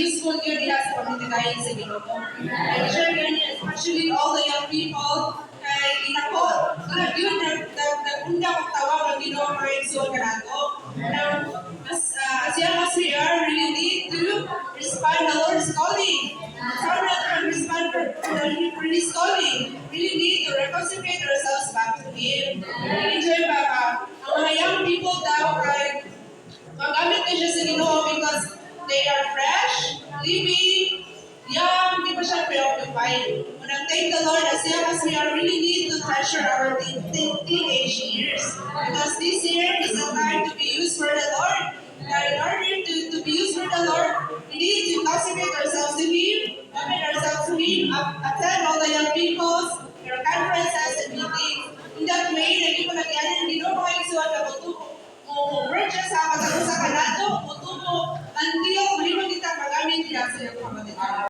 useful yun nila sa pamitigayin sa Ginoo. And share ganyan, especially all the young people, kay inako, yun, nagunda kong tawag ang Ginoo mga igsoon ka nato. Now, as young as we are, we really need to respond the Lord's calling. Sound not respond for His calling. We really need to reconcile ourselves back to Him. Enjoy ba? Ang mga young people daw ay magamit na siya sa Ginoo because they are fresh, living, young, di pa siya preoccupied. When I thank the Lord, as young as we are, really need to treasure our teenage years. Because this year is a time to be used for the Lord. In order to be used for the Lord, we need to consecrate ourselves to Him, commit ourselves to Him, attend all the young people's, their conferences and meetings. In that way, naging ko nagyanin, hindi no mga igsuan na buto work siya sa katago sa Kanado, mutubo until hindi mo kita magamit nila sa iyong pamatigayan.